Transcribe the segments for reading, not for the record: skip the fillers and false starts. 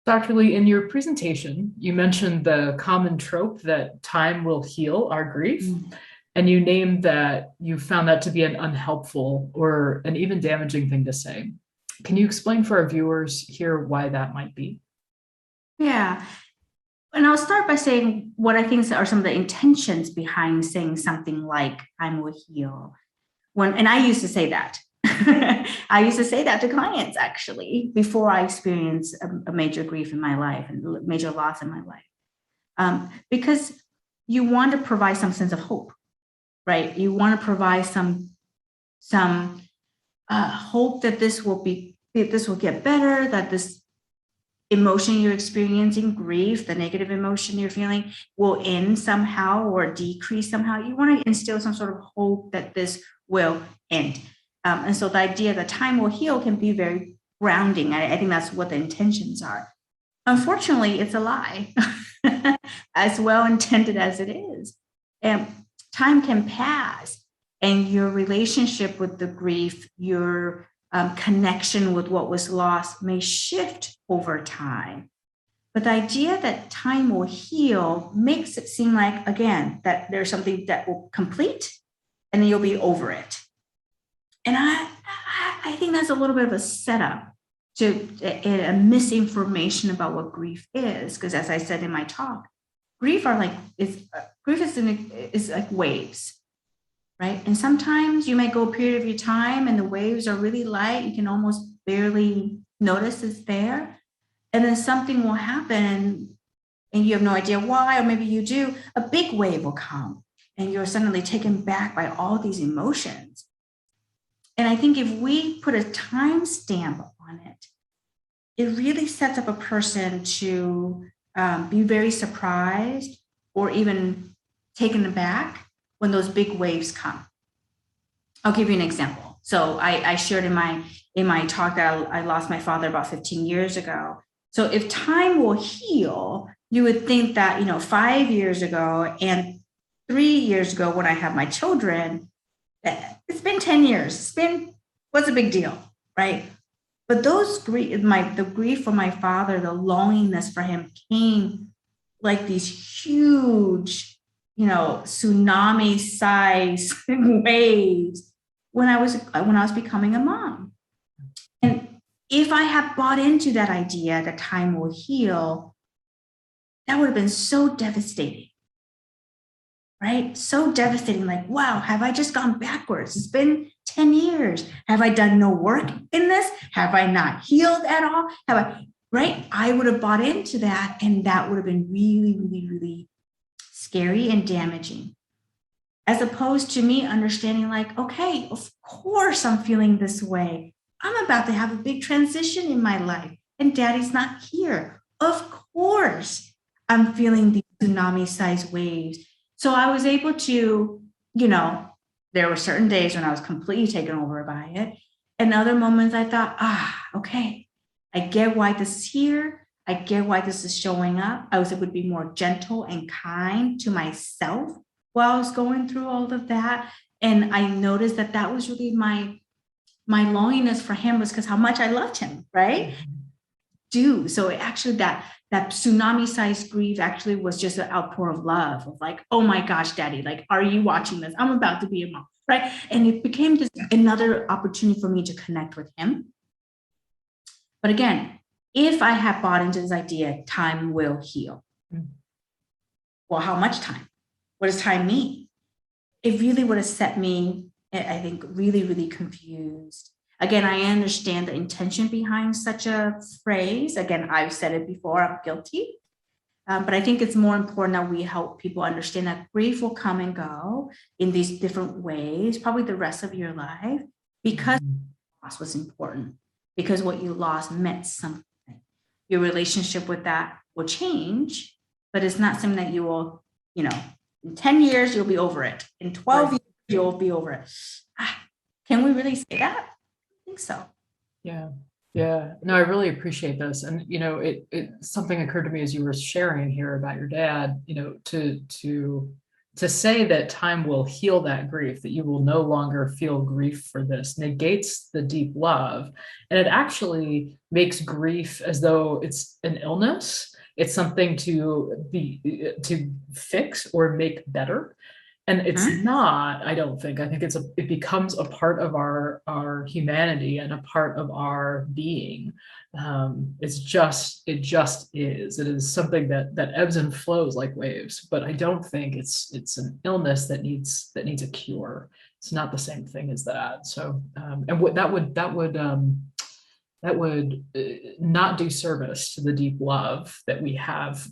Dr. Lee, in your presentation, you mentioned the common trope that time will heal our grief, Mm. and you named that you found that to be an unhelpful or an even damaging thing to say. Can you explain for our viewers here why that might be? Yeah. And I'll start by saying what I think are some of the intentions behind saying something like "time will heal." And I used to say that. I used to say that to clients actually before I experienced a major grief in my life and major loss in my life, because you want to provide some sense of hope, right? You want to provide some hope that this will get better, that this emotion you're experiencing, grief, the negative emotion you're feeling, will end somehow or decrease somehow. You want to instill some sort of hope that this will end. And so the idea that time will heal can be very grounding. I think that's what the intentions are. Unfortunately, it's a lie, as well intended as it is. And time can pass, and your relationship with the grief, your connection with what was lost may shift over time. But the idea that time will heal makes it seem like, again, that there's something that will complete and then you'll be over it. And I think that's a little bit of a setup to a misinformation about what grief is. Because as I said in my talk, grief is like waves, right? And sometimes you may go a period of your time and the waves are really light. You can almost barely notice it's there. And then something will happen and you have no idea why, or maybe you do. A big wave will come and you're suddenly taken back by all these emotions. And I think if we put a time stamp on it, it really sets up a person to be very surprised or even taken aback when those big waves come. I'll give you an example. So I shared in my talk that I lost my father about 15 years ago. So if time will heal, you would think that 5 years ago and 3 years ago when I have my children, it's been 10 years. What's a big deal, right? But the grief for my father, the loneliness for him came like these huge, tsunami size waves when I was becoming a mom. And if I had bought into that idea that time will heal, that would have been so devastating, right? So devastating. Like, wow, have I just gone backwards? It's been 10 years. Have I done no work in this? Have I not healed at all? Right? I would have bought into that, and that would have been really, really, really scary and damaging. As opposed to me understanding, like, okay, of course I'm feeling this way. I'm about to have a big transition in my life, and daddy's not here. Of course I'm feeling these tsunami sized waves. So I was able to, there were certain days when I was completely taken over by it. And other moments I thought, okay, I get why this is here. I get why this is showing up. I was able to be more gentle and kind to myself while I was going through all of that. And I noticed that that was really my loneliness for him, was because how much I loved him, right? So it actually, that tsunami sized grief actually was just an outpour of love, of like, oh my gosh, daddy, like, are you watching this? I'm about to be a mom, right? And it became just another opportunity for me to connect with him. But again, if I had bought into this idea, time will heal. Well, how much time? What does time mean? It really would have set me, I think, really, really confused. Again, I understand the intention behind such a phrase. Again, I've said it before, I'm guilty. But I think it's more important that we help people understand that grief will come and go in these different ways, probably the rest of your life, because loss was important, because what you lost meant something. Your relationship with that will change, but it's not something that you will, in 10 years, you'll be over it. In 12 years, you'll be over it. Can we really say that? I think so. Yeah. Yeah. No, I really appreciate this. And, something occurred to me as you were sharing here about your dad, to to say that time will heal that grief, that you will no longer feel grief for this, negates the deep love. And it actually makes grief as though it's an illness. It's something to fix or make better. And it's not, I don't think. I think it becomes a part of our humanity and a part of our being. It just is. It is something that ebbs and flows like waves, but I don't think it's an illness that needs a cure. It's not the same thing as that. So and what that would not do service to the deep love that we have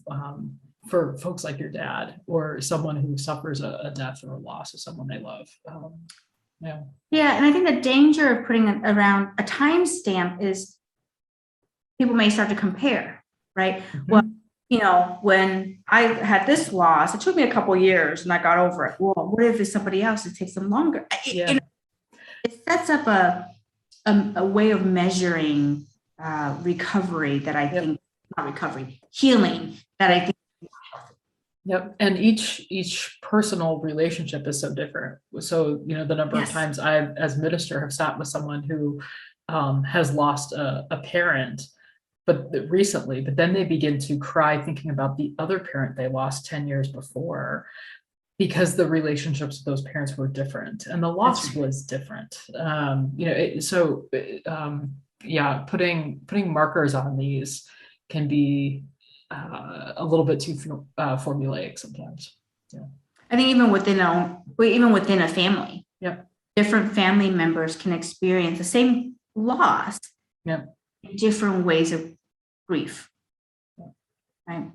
for folks like your dad or someone who suffers a death or a loss of someone they love. Yeah. Yeah. And I think the danger of putting it around a timestamp is people may start to compare, right? Mm-hmm. Well, you know, when I had this loss, it took me a couple of years and I got over it. Well, what if it's somebody else? It takes them longer. Yeah. You know, it sets up a way of measuring recovery that I think, not recovery, healing that I think. Yep. And each personal relationship is so different. So, you know, the number of times I, as minister, have sat with someone who has lost a parent, but then they begin to cry thinking about the other parent they lost 10 years before, because the relationships with those parents were different and the loss was different. You know, putting markers on these can be a little bit too formulaic sometimes. Yeah. I think even within a family, different family members can experience the same loss, different ways of grief. Right.